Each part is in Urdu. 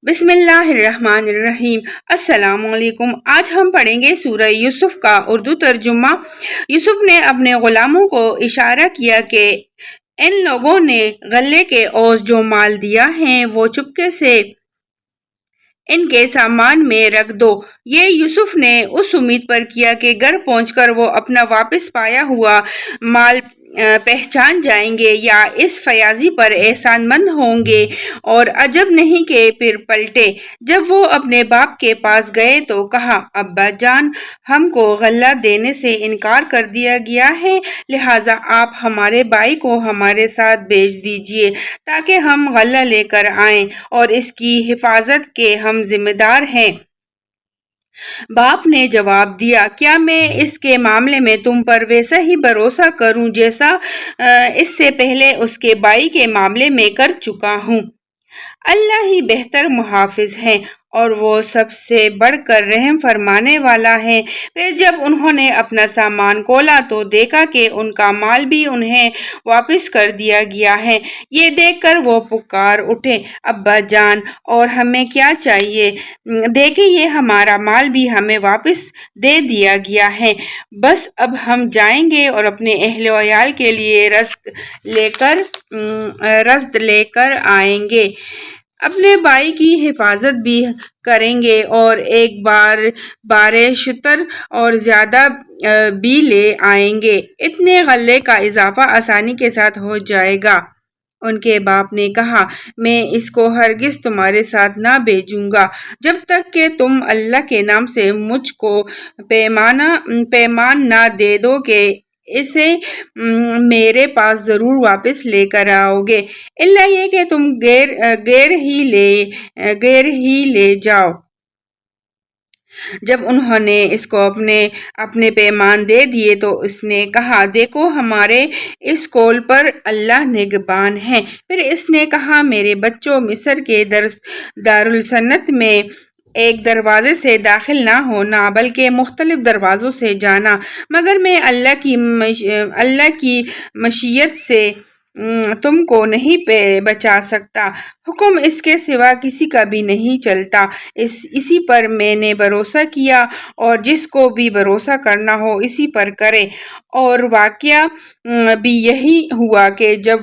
بسم اللہ الرحمن الرحیم۔ السلام علیکم۔ آج ہم پڑھیں گے سورہ یوسف کا اردو ترجمہ۔ یوسف نے اپنے غلاموں کو اشارہ کیا کہ ان لوگوں نے غلے کے عوض جو مال دیا ہے وہ چپکے سے ان کے سامان میں رکھ دو۔ یہ یوسف نے اس امید پر کیا کہ گھر پہنچ کر وہ اپنا واپس پایا ہوا مال پہچان جائیں گے یا اس فیاضی پر احسان مند ہوں گے، اور عجب نہیں کہ پھر پلٹے۔ جب وہ اپنے باپ کے پاس گئے تو کہا، ابا جان، ہم کو غلہ دینے سے انکار کر دیا گیا ہے، لہٰذا آپ ہمارے بھائی کو ہمارے ساتھ بھیج دیجئے تاکہ ہم غلہ لے کر آئیں، اور اس کی حفاظت کے ہم ذمہ دار ہیں۔ باپ نے جواب دیا، کیا میں اس کے معاملے میں تم پر ویسا ہی بھروسہ کروں جیسا اس سے پہلے اس کے بھائی کے معاملے میں کر چکا ہوں؟ اللہ ہی بہتر محافظ ہے اور وہ سب سے بڑھ کر رحم فرمانے والا ہے۔ پھر جب انہوں نے اپنا سامان کھولا تو دیکھا کہ ان کا مال بھی انہیں واپس کر دیا گیا ہے۔ یہ دیکھ کر وہ پکار اٹھے، ابا جان، اور ہمیں کیا چاہیے؟ دیکھیں، یہ ہمارا مال بھی ہمیں واپس دے دیا گیا ہے، بس اب ہم جائیں گے اور اپنے اہل و عیال کے لیے رزق لے کر آئیں گے، اپنے بھائی کی حفاظت بھی کریں گے، اور ایک بار شتر اور زیادہ بھی لے آئیں گے۔ اتنے غلے کا اضافہ آسانی کے ساتھ ہو جائے گا۔ ان کے باپ نے کہا، میں اس کو ہرگز تمہارے ساتھ نہ بھیجوں گا جب تک کہ تم اللہ کے نام سے مجھ کو پیمان نہ دے دو کہ اسے میرے پاس ضرور واپس لے کر آؤ گے، الا یہ کہ تم غیر ہی لے جاؤ۔ جب انہوں نے اس کو اپنے پیمان دے دیے تو اس نے کہا، دیکھو، ہمارے اس قول پر اللہ نگہبان ہے۔ پھر اس نے کہا، میرے بچوں، مصر کے دارالسلطنت میں ایک دروازے سے داخل نہ ہونا بلکہ مختلف دروازوں سے جانا، مگر میں اللہ کی مشیت سے تم کو نہیں بچا سکتا۔ حکم اس کے سوا کسی کا بھی نہیں چلتا۔ اسی پر میں نے بھروسہ کیا، اور جس کو بھی بھروسہ کرنا ہو اسی پر کرے۔ اور واقعہ بھی یہی ہوا کہ جب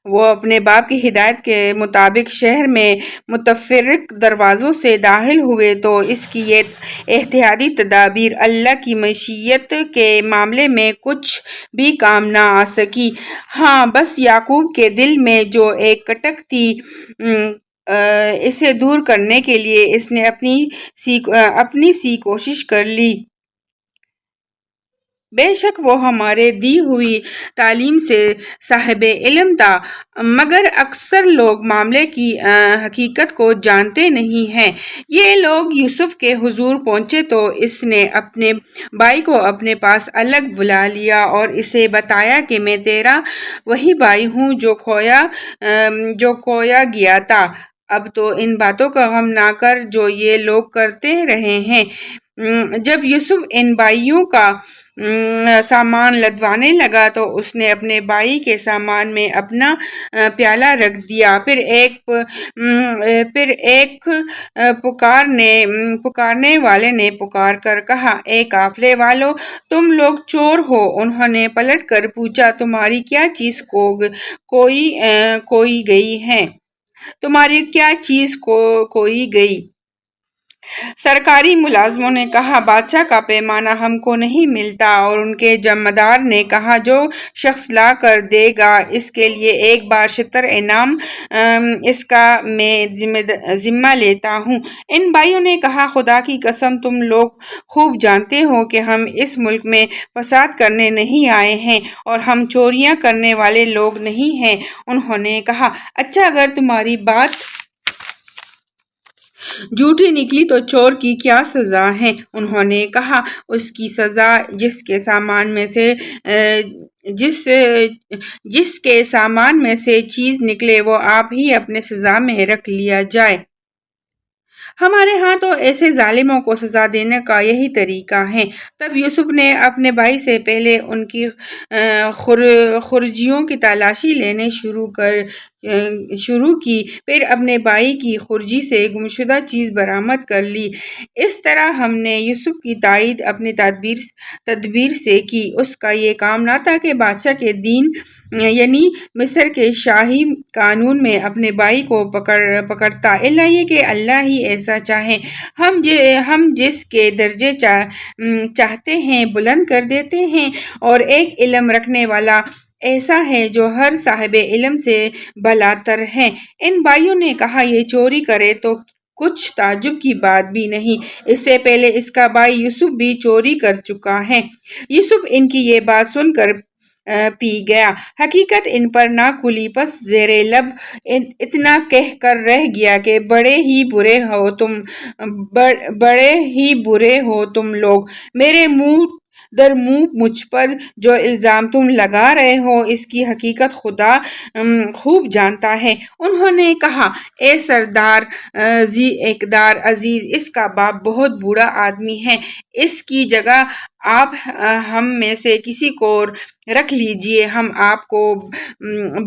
وہ اپنے باپ کی ہدایت کے مطابق شہر میں متفرق دروازوں سے داخل ہوئے تو اس کی یہ احتیاطی تدابیر اللہ کی مشیت کے معاملے میں کچھ بھی کام نہ آ سکی۔ ہاں، بس یعقوب کے دل میں جو ایک کھٹک تھی، اسے دور کرنے کے لیے اس نے اپنی سی کوشش کر لی۔ بے شک وہ ہمارے دی ہوئی تعلیم سے صاحب علم تھا، مگر اکثر لوگ معاملے کی حقیقت کو جانتے نہیں ہیں۔ یہ لوگ یوسف کے حضور پہنچے تو اس نے اپنے بھائی کو اپنے پاس الگ بلا لیا اور اسے بتایا کہ میں تیرا وہی بھائی ہوں جو کھویا گیا تھا۔ اب تو ان باتوں کا غم نہ کر جو یہ لوگ کرتے رہے ہیں۔ جب یوسف ان بھائیوں کا سامان لدوانے لگا تو اس نے اپنے بھائی کے سامان میں اپنا پیالہ رکھ دیا۔ پھر ایک پکارنے والے نے پکار کر کہا، اے قافلے والو، تم لوگ چور ہو۔ انہوں نے پلٹ کر پوچھا، تمہاری کیا چیز کھوئی گئی ہے؟ تمہاری کیا چیز کھوئی گئی؟ سرکاری ملازموں نے کہا، بادشاہ کا پیمانہ ہم کو نہیں ملتا۔ اور ان کے جمعدار نے کہا، جو شخص لا کر دے گا اس کے لیے ایک بار شتر انعام، اس کا میں ذمہ لیتا ہوں۔ ان بھائیوں نے کہا، خدا کی قسم، تم لوگ خوب جانتے ہو کہ ہم اس ملک میں فساد کرنے نہیں آئے ہیں اور ہم چوریاں کرنے والے لوگ نہیں ہیں۔ انہوں نے کہا، اچھا، اگر تمہاری بات جھوٹی نکلی تو چور کی کیا سزا ہے؟ انہوں نے کہا، اس کی سزا جس کے سامان میں سے چیز نکلے وہ آپ ہی اپنے سزا میں رکھ لیا جائے۔ ہمارے ہاں تو ایسے ظالموں کو سزا دینے کا یہی طریقہ ہے۔ تب یوسف نے اپنے بھائی سے پہلے ان کی خرجیوں کی تلاشی لینے شروع کر شروع کی، پھر اپنے بھائی کی خرجی سے گمشدہ چیز برآمد کر لی۔ اس طرح ہم نے یوسف کی تائید اپنی تدبیر سے کی۔ اس کا یہ کام نہ تھا کہ بادشاہ کے دین یعنی مصر کے شاہی قانون میں اپنے بھائی کو پکڑتا، الا یہ کہ اللہ ہی ایسا چاہے ہم جس کے درجے چاہتے ہیں بلند کر دیتے ہیں، اور ایک علم رکھنے والا ایسا ہے جو ہر صاحب علم سے بالاتر ہے۔ ان بھائیوں نے کہا، یہ چوری کرے تو کچھ تعجب کی بات بھی نہیں، اس سے پہلے اس کا بھائی یوسف بھی چوری کر چکا ہے۔ یوسف ان کی یہ بات سن کر پی گیا، حقیقت ان پر نہ کھلی، پس زیر لب اتنا کہہ کر رہ گیا کہ بڑے ہی برے ہو تم لوگ، میرے منہ در منہ مجھ پر جو الزام تم لگا رہے ہو اس کی حقیقت خدا خوب جانتا ہے۔ انہوں نے کہا، اے سردار ذی اقتدار عزیز، اس کا باپ بہت بوڑھا آدمی ہے، اس کی جگہ آپ ہم میں سے کسی کو رکھ لیجئے، ہم آپ کو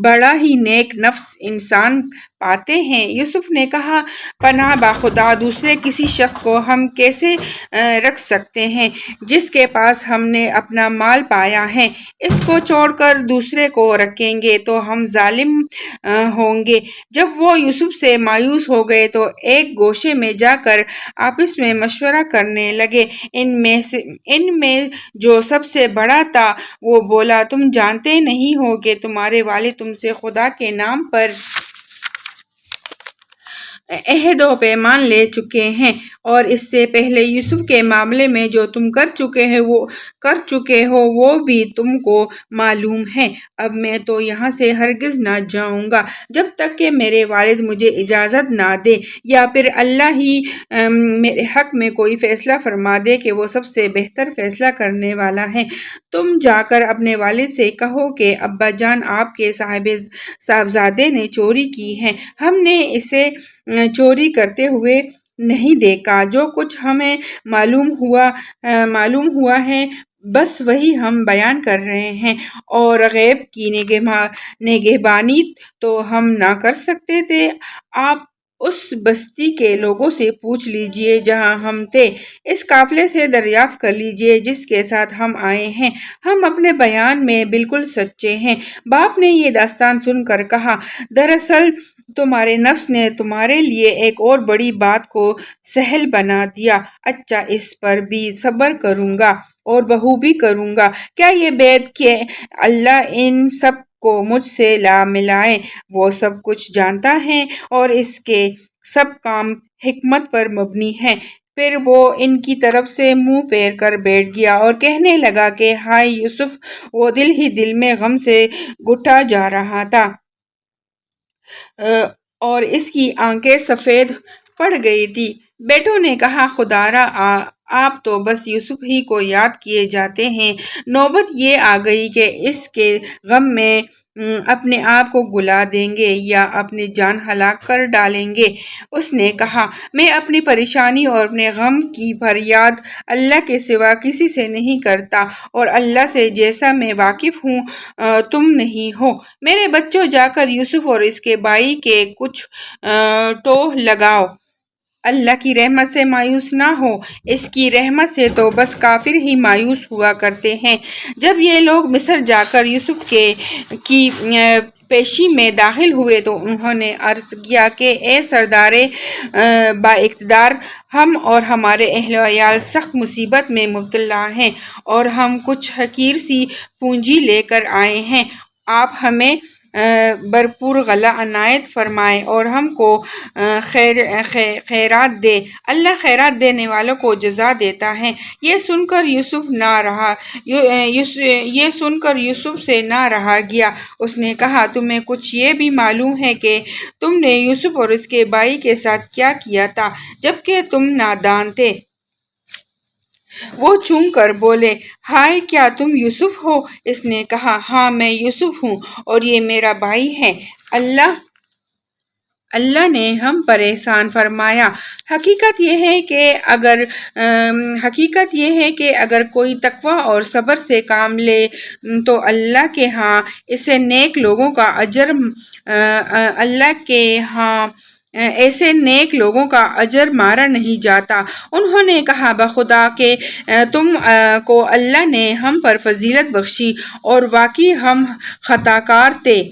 بڑا ہی نیک نفس انسان پاتے ہیں۔ یوسف نے کہا، پناہ بخدا، دوسرے کسی شخص کو ہم کیسے رکھ سکتے ہیں جس کے پاس ہم نے اپنا مال پایا ہے؟ اس کو چھوڑ کر دوسرے کو رکھیں گے تو ہم ظالم ہوں گے۔ جب وہ یوسف سے مایوس ہو گئے تو ایک گوشے میں جا کر آپس میں مشورہ کرنے لگے۔ ان میں جو سب سے بڑا تھا وہ بولا، تم جانتے نہیں ہو کہ تمہارے والد تم سے خدا کے نام پر عہد و پیمان لے چکے ہیں، اور اس سے پہلے یوسف کے معاملے میں جو تم کر چکے ہو وہ بھی تم کو معلوم ہے۔ اب میں تو یہاں سے ہرگز نہ جاؤں گا جب تک کہ میرے والد مجھے اجازت نہ دے، یا پھر اللہ ہی میرے حق میں کوئی فیصلہ فرما دے کہ وہ سب سے بہتر فیصلہ کرنے والا ہے۔ تم جا کر اپنے والد سے کہو کہ ابا جان، آپ کے صاحبزادے نے چوری کی ہے، ہم نے اسے چوری کرتے ہوئے نہیں دیکھا، جو کچھ ہمیں معلوم ہوا ہے بس وہی ہم بیان کر رہے ہیں، اور غیب کی نگہبانی تو ہم نہ کر سکتے تھے۔ آپ اس بستی کے لوگوں سے پوچھ لیجئے جہاں ہم تھے، اس قافلے سے دریافت کر لیجئے جس کے ساتھ ہم آئے ہیں، ہم اپنے بیان میں بالکل سچے ہیں۔ باپ نے یہ داستان سن کر کہا، دراصل تمہارے نفس نے تمہارے لیے ایک اور بڑی بات کو سہل بنا دیا۔ اچھا، اس پر بھی صبر کروں گا اور بخوبی کروں گا۔ کیا یہ بات کہ اللہ ان سب کو مجھ سے لا ملائے، وہ سب کچھ جانتا ہے اور اس کے سب کام حکمت پر مبنی ہیں۔ پھر وہ ان کی طرف سے منہ پھیر کر بیٹھ گیا اور کہنے لگا کہ ہائے یوسف، وہ دل ہی دل میں غم سے گھٹا جا رہا تھا اور اس کی آنکھیں سفید پڑ گئی تھی۔ بیٹوں نے کہا، خدارا، آپ تو بس یوسف ہی کو یاد کیے جاتے ہیں، نوبت یہ آ گئی کہ اس کے غم میں اپنے آپ کو گلا دیں گے یا اپنی جان ہلاک کر ڈالیں گے۔ اس نے کہا، میں اپنی پریشانی اور اپنے غم کی فریاد اللہ کے سوا کسی سے نہیں کرتا، اور اللہ سے جیسا میں واقف ہوں تم نہیں ہو۔ میرے بچوں، جا کر یوسف اور اس کے بھائی کے کچھ ٹوہ لگاؤ۔ اللہ کی رحمت سے مایوس نہ ہو، اس کی رحمت سے تو بس کافر ہی مایوس ہوا کرتے ہیں۔ جب یہ لوگ مصر جا کر یوسف کی پیشی میں داخل ہوئے تو انہوں نے عرض کیا کہ اے سردار با اقتدار، ہم اور ہمارے اہل و عیال سخت مصیبت میں مبتلا ہیں، اور ہم کچھ حقیر سی پونجی لے کر آئے ہیں۔ آپ ہمیں بھرپور غلہ عنایت فرمائے اور ہم کو خیرات دے، اللہ خیرات دینے والوں کو جزا دیتا ہے۔ یہ سن کر یوسف سے نہ رہا گیا۔ اس نے کہا، تمہیں کچھ یہ بھی معلوم ہے کہ تم نے یوسف اور اس کے بھائی کے ساتھ کیا کیا تھا جبکہ تم نادان تھے؟ وہ چونک کر بولے، ہائے، کیا تم یوسف ہو؟ اس نے کہا، ہاں، میں یوسف ہوں اور یہ میرا بھائی ہے۔ اللہ اللہ نے ہم پر احسان فرمایا۔ حقیقت یہ ہے کہ اگر کوئی تقوی اور صبر سے کام لے تو اللہ کے ہاں ایسے نیک لوگوں کا اجر مارا نہیں جاتا۔ انہوں نے کہا بخدا کہ تم کو اللہ نے ہم پر فضیلت بخشی اور واقعی ہم خطا کار تھے۔